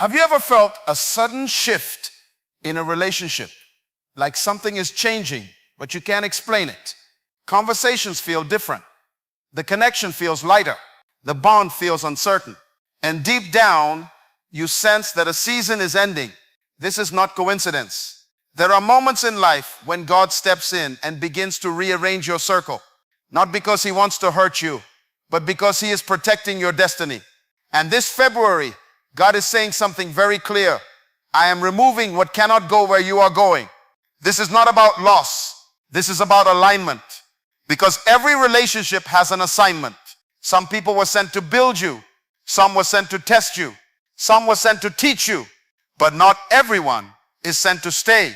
Have you ever felt a sudden shift in a relationship? Like something is changing, but you can't explain it. Conversations feel different. The connection feels lighter. The bond feels uncertain. And deep down, you sense that a season is ending. This is not coincidence. There are moments in life when God steps in and begins to rearrange your circle. Not because He wants to hurt you, but because He is protecting your destiny. And this February, God is saying something very clear. I am removing what cannot go where you are going. This is not about loss. This is about alignment. Because every relationship has an assignment. Some people were sent to build you. Some were sent to test you. Some were sent to teach you. But not everyone is sent to stay.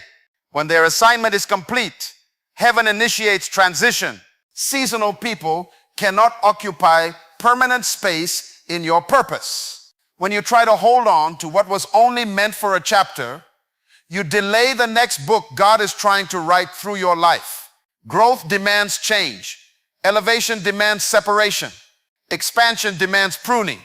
When their assignment is complete, heaven initiates transition. Seasonal people cannot occupy permanent space in your purpose. When you try to hold on to what was only meant for a chapter, you delay the next book God is trying to write through your life. Growth demands change. Elevation demands separation. Expansion demands pruning.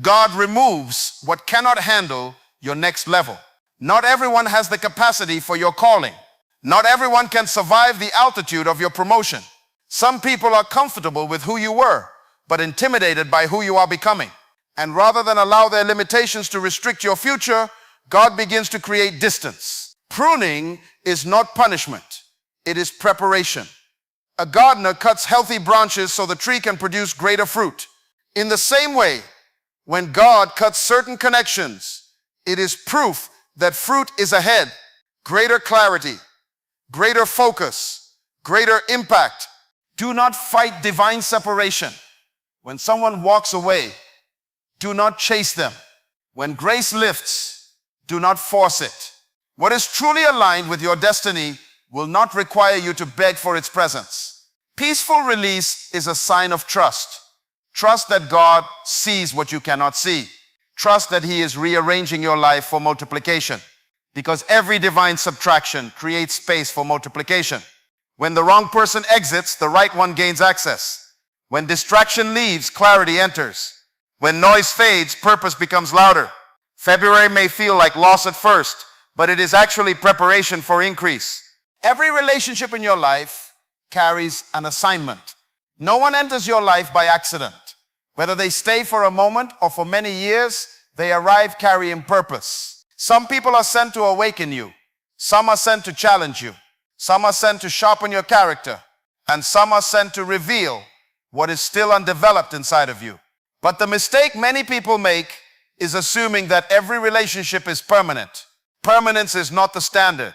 God removes what cannot handle your next level. Not everyone has the capacity for your calling. Not everyone can survive the altitude of your promotion. Some people are comfortable with who you were, but intimidated by who you are becoming. And rather than allow their limitations to restrict your future, God begins to create distance. Pruning is not punishment. It is preparation. A gardener cuts healthy branches so the tree can produce greater fruit. In the same way, when God cuts certain connections, it is proof that fruit is ahead, greater clarity, greater focus, greater impact. Do not fight divine separation. When someone walks away, do not chase them. When grace lifts, do not force it. What is truly aligned with your destiny will not require you to beg for its presence. Peaceful release is a sign of trust. Trust that God sees what you cannot see. Trust that He is rearranging your life for multiplication. Because every divine subtraction creates space for multiplication. When the wrong person exits, the right one gains access. When distraction leaves, clarity enters. When noise fades, purpose becomes louder. February may feel like loss at first, but it is actually preparation for increase. Every relationship in your life carries an assignment. No one enters your life by accident. Whether they stay for a moment or for many years, they arrive carrying purpose. Some people are sent to awaken you. Some are sent to challenge you. Some are sent to sharpen your character. And some are sent to reveal what is still undeveloped inside of you. But the mistake many people make is assuming that every relationship is permanent. Permanence is not the standard.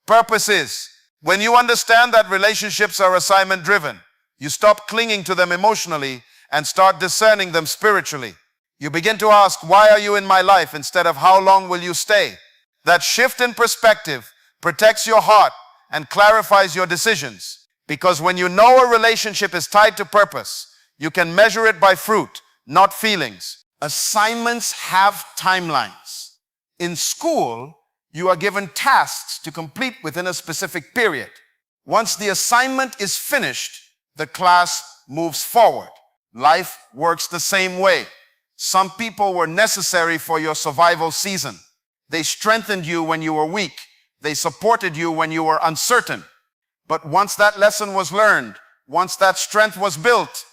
Purpose is. When you understand that relationships are assignment-driven, you stop clinging to them emotionally and start discerning them spiritually. You begin to ask, why are you in my life, instead of how long will you stay? That shift in perspective protects your heart and clarifies your decisions. Because when you know a relationship is tied to purpose, you can measure it by fruit, not feelings. Assignments have timelines. In school, you are given tasks to complete within a specific period. Once the assignment is finished, the class moves forward. Life works the same way. Some people were necessary for your survival season. They strengthened you when you were weak. They supported you when you were uncertain. But once that lesson was learned, once that strength was built,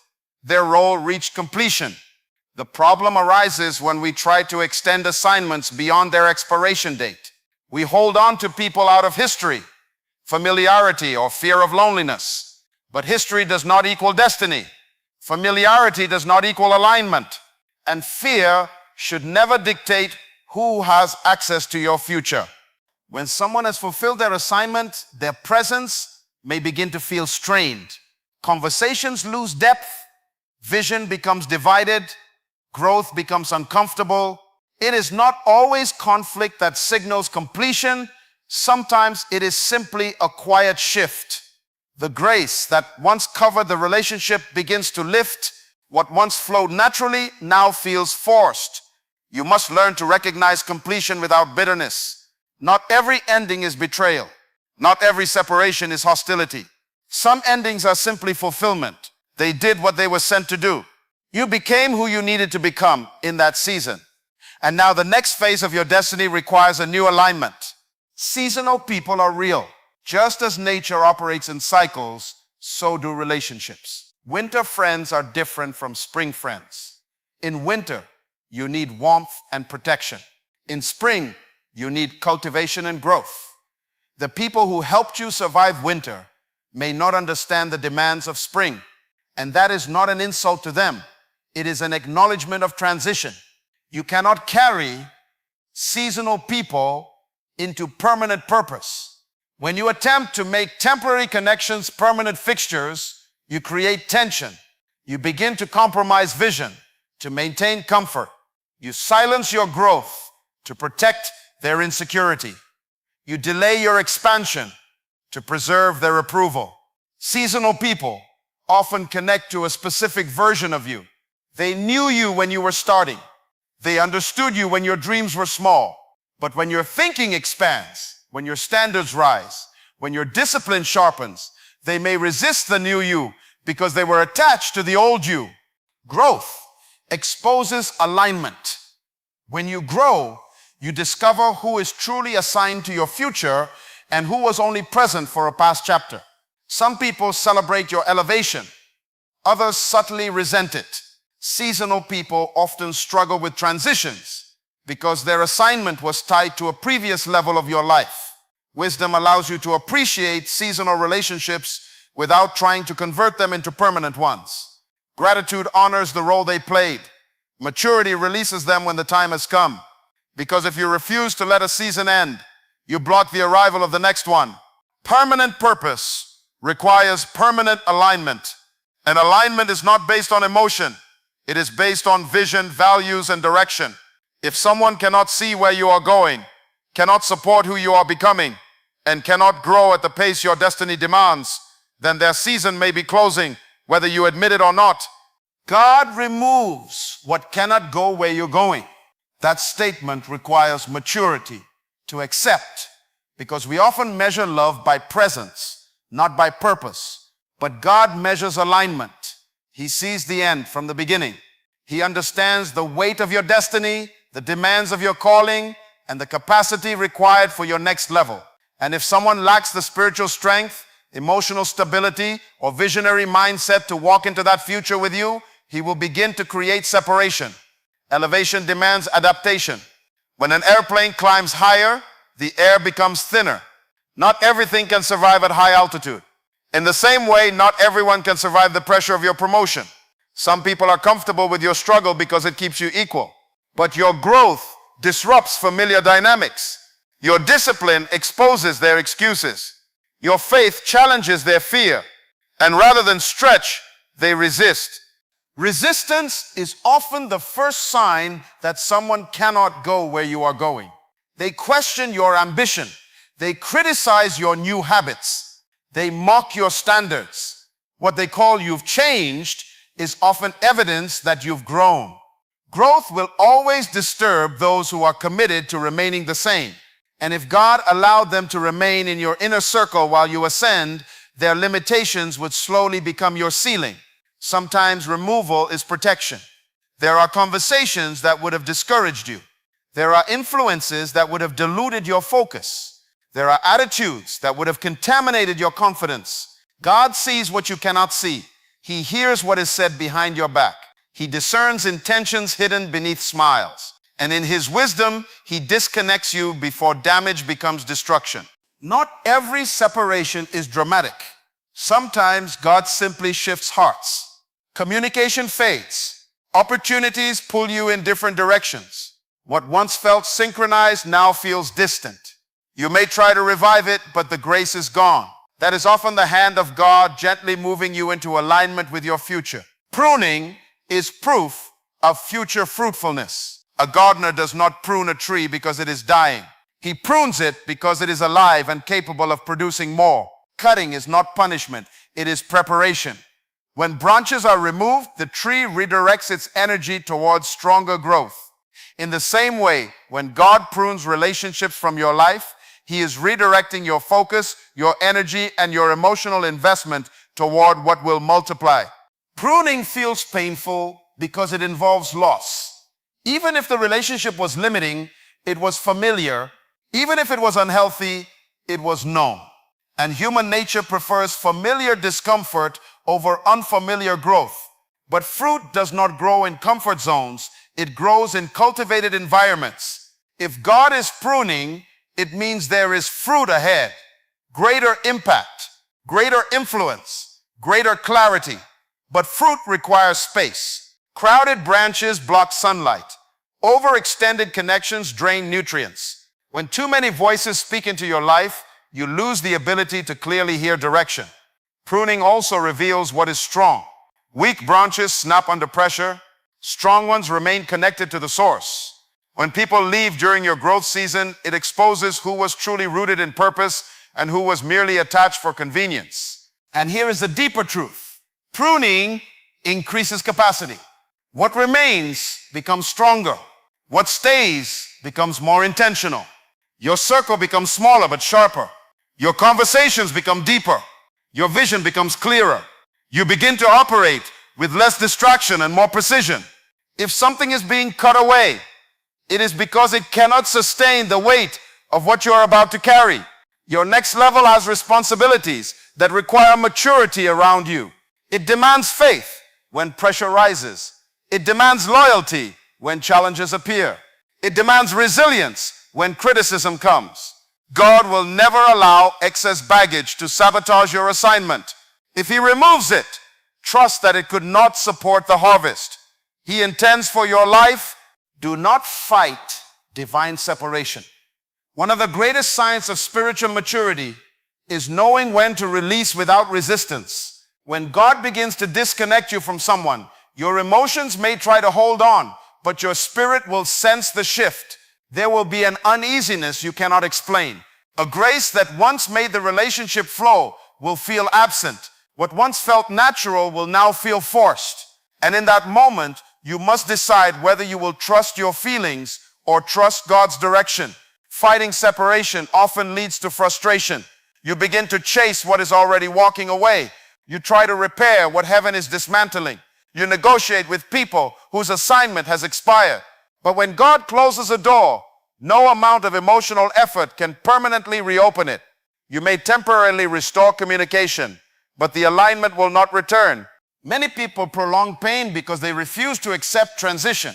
their role reached completion. The problem arises when we try to extend assignments beyond their expiration date. We hold on to people out of history, familiarity, or fear of loneliness. But history does not equal destiny. Familiarity does not equal alignment. And fear should never dictate who has access to your future. When someone has fulfilled their assignment, their presence may begin to feel strained. Conversations lose depth. Vision becomes divided. Growth becomes uncomfortable. It is not always conflict that signals completion. Sometimes it is simply a quiet shift. The grace that once covered the relationship begins to lift. What once flowed naturally now feels forced. You must learn to recognize completion without bitterness. Not every ending is betrayal. Not every separation is hostility. Some endings are simply fulfillment. They did what they were sent to do. You became who you needed to become in that season. And now the next phase of your destiny requires a new alignment. Seasonal people are real. Just as nature operates in cycles, so do relationships. Winter friends are different from spring friends. In winter, you need warmth and protection. In spring, you need cultivation and growth. The people who helped you survive winter may not understand the demands of spring, and that is not an insult to them. It is an acknowledgement of transition. You cannot carry seasonal people into permanent purpose. When you attempt to make temporary connections permanent fixtures, you create tension. You begin to compromise vision to maintain comfort. You silence your growth to protect their insecurity. You delay your expansion to preserve their approval. Seasonal people often connect to a specific version of you. They knew you when you were starting. They understood you when your dreams were small. But when your thinking expands, when your standards rise, when your discipline sharpens, they may resist the new you because they were attached to the old you. Growth exposes alignment. When you grow, you discover who is truly assigned to your future and who was only present for a past chapter. Some people celebrate your elevation. Others subtly resent it. Seasonal people often struggle with transitions because their assignment was tied to a previous level of your life. Wisdom allows you to appreciate seasonal relationships without trying to convert them into permanent ones. Gratitude honors the role they played. Maturity releases them when the time has come. Because if you refuse to let a season end, you block the arrival of the next one. Permanent purpose requires permanent alignment. And alignment is not based on emotion. It is based on vision, values, and direction. If someone cannot see where you are going, cannot support who you are becoming, and cannot grow at the pace your destiny demands, then their season may be closing, whether you admit it or not. God removes what cannot go where you're going. That statement requires maturity to accept, because we often measure love by presence, not by purpose. But God measures alignment. He sees the end from the beginning. He understands the weight of your destiny, the demands of your calling, and the capacity required for your next level. And if someone lacks the spiritual strength, emotional stability, or visionary mindset to walk into that future with you, he will begin to create separation. Elevation demands adaptation. When an airplane climbs higher, the air becomes thinner. Not everything can survive at high altitude. In the same way, not everyone can survive the pressure of your promotion. Some people are comfortable with your struggle because it keeps you equal. But your growth disrupts familiar dynamics. Your discipline exposes their excuses. Your faith challenges their fear. And rather than stretch, they resist. Resistance is often the first sign that someone cannot go where you are going. They question your ambition. They criticize your new habits. They mock your standards. What they call you've changed is often evidence that you've grown. Growth will always disturb those who are committed to remaining the same. And if God allowed them to remain in your inner circle while you ascend, their limitations would slowly become your ceiling. Sometimes removal is protection. There are conversations that would have discouraged you. There are influences that would have diluted your focus. There are attitudes that would have contaminated your confidence. God sees what you cannot see. He hears what is said behind your back. He discerns intentions hidden beneath smiles. And in his wisdom, he disconnects you before damage becomes destruction. Not every separation is dramatic. Sometimes God simply shifts hearts. Communication fades. Opportunities pull you in different directions. What once felt synchronized now feels distant. You may try to revive it, but the grace is gone. That is often the hand of God gently moving you into alignment with your future. Pruning is proof of future fruitfulness. A gardener does not prune a tree because it is dying. He prunes it because it is alive and capable of producing more. Cutting is not punishment, it is preparation. When branches are removed, the tree redirects its energy towards stronger growth. In the same way, when God prunes relationships from your life, he is redirecting your focus, your energy, and your emotional investment toward what will multiply. Pruning feels painful because it involves loss. Even if the relationship was limiting, it was familiar. Even if it was unhealthy, it was known. And human nature prefers familiar discomfort over unfamiliar growth. But fruit does not grow in comfort zones. It grows in cultivated environments. If God is pruning, it means there is fruit ahead, greater impact, greater influence, greater clarity. But fruit requires space. Crowded branches block sunlight. Overextended connections drain nutrients. When too many voices speak into your life, you lose the ability to clearly hear direction. Pruning also reveals what is strong. Weak branches snap under pressure. Strong ones remain connected to the source. When people leave during your growth season, it exposes who was truly rooted in purpose and who was merely attached for convenience. And here is the deeper truth. Pruning increases capacity. What remains becomes stronger. What stays becomes more intentional. Your circle becomes smaller but sharper. Your conversations become deeper. Your vision becomes clearer. You begin to operate with less distraction and more precision. If something is being cut away, it is because it cannot sustain the weight of what you are about to carry. Your next level has responsibilities that require maturity around you. It demands faith when pressure rises. It demands loyalty when challenges appear. It demands resilience when criticism comes. God will never allow excess baggage to sabotage your assignment. If He removes it, trust that it could not support the harvest He intends for your life. Do not fight divine separation. One of the greatest signs of spiritual maturity is knowing when to release without resistance. When God begins to disconnect you from someone, your emotions may try to hold on, but your spirit will sense the shift. There will be an uneasiness you cannot explain. A grace that once made the relationship flow will feel absent. What once felt natural will now feel forced. And in that moment, you must decide whether you will trust your feelings or trust God's direction. Fighting separation often leads to frustration. You begin to chase what is already walking away. You try to repair what heaven is dismantling. You negotiate with people whose assignment has expired. But when God closes a door, no amount of emotional effort can permanently reopen it. You may temporarily restore communication, but the alignment will not return. Many people prolong pain because they refuse to accept transition.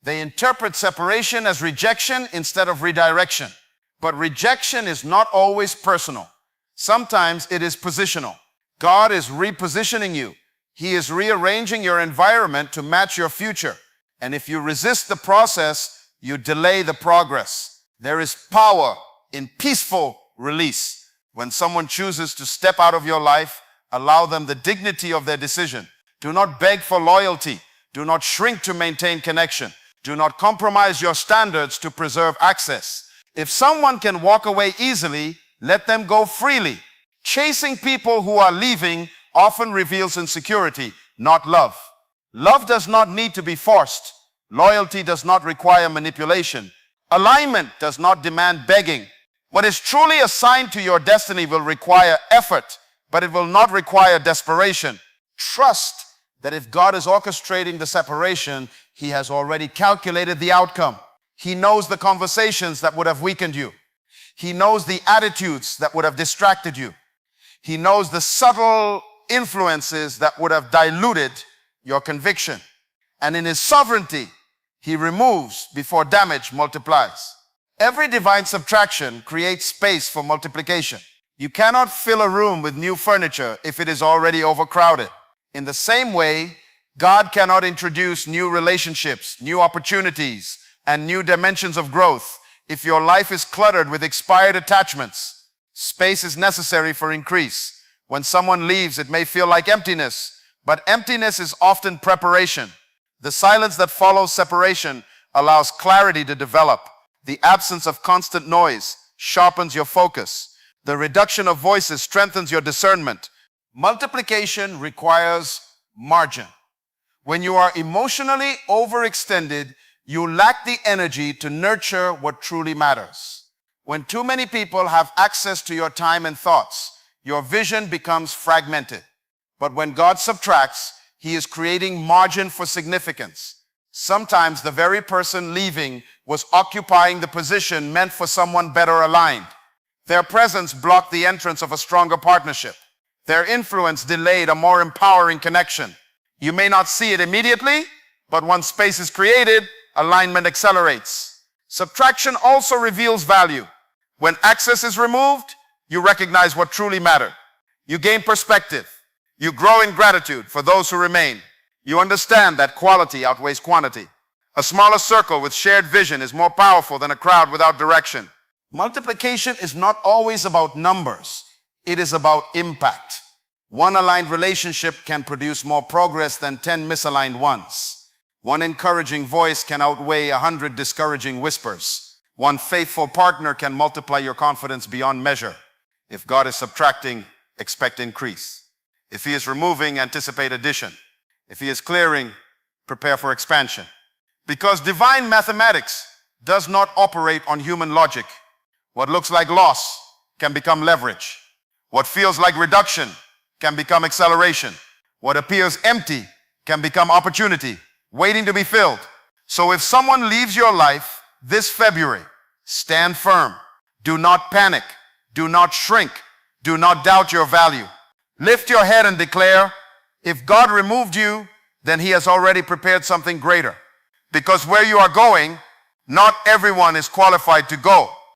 They interpret separation as rejection instead of redirection. But rejection is not always personal. Sometimes it is positional. God is repositioning you. He is rearranging your environment to match your future. And if you resist the process, you delay the progress. There is power in peaceful release. When someone chooses to step out of your life, allow them the dignity of their decision. Do not beg for loyalty. Do not shrink to maintain connection. Do not compromise your standards to preserve access. If someone can walk away easily, let them go freely. Chasing people who are leaving often reveals insecurity, not love. Love does not need to be forced. Loyalty does not require manipulation. Alignment does not demand begging. What is truly assigned to your destiny will require effort, but it will not require desperation. Trust that if God is orchestrating the separation, He has already calculated the outcome. He knows the conversations that would have weakened you. He knows the attitudes that would have distracted you. He knows the subtle influences that would have diluted your conviction. And in His sovereignty, He removes before damage multiplies. Every divine subtraction creates space for multiplication. You cannot fill a room with new furniture if it is already overcrowded. In the same way, God cannot introduce new relationships, new opportunities, and new dimensions of growth if your life is cluttered with expired attachments. Space is necessary for increase. When someone leaves, it may feel like emptiness, but emptiness is often preparation. The silence that follows separation allows clarity to develop. The absence of constant noise sharpens your focus. The reduction of voices strengthens your discernment. Multiplication requires margin. When you are emotionally overextended, you lack the energy to nurture what truly matters. When too many people have access to your time and thoughts, your vision becomes fragmented. But when God subtracts, He is creating margin for significance. Sometimes the very person leaving was occupying the position meant for someone better aligned. Their presence blocked the entrance of a stronger partnership. Their influence delayed a more empowering connection. You may not see it immediately, but once space is created, alignment accelerates. Subtraction also reveals value. When access is removed, you recognize what truly mattered. You gain perspective. You grow in gratitude for those who remain. You understand that quality outweighs quantity. A smaller circle with shared vision is more powerful than a crowd without direction. Multiplication is not always about numbers. It is about impact. One aligned relationship can produce more progress than 10 misaligned ones. One encouraging voice can outweigh 100 discouraging whispers. One faithful partner can multiply your confidence beyond measure. If God is subtracting, expect increase. If He is removing, anticipate addition. If He is clearing, prepare for expansion. Because divine mathematics does not operate on human logic. What looks like loss can become leverage. What feels like reduction can become acceleration. What appears empty can become opportunity, waiting to be filled. So if someone leaves your life this February, stand firm. Do not panic. Do not shrink. Do not doubt your value. Lift your head and declare, if God removed you, then He has already prepared something greater. Because where you are going, not everyone is qualified to go.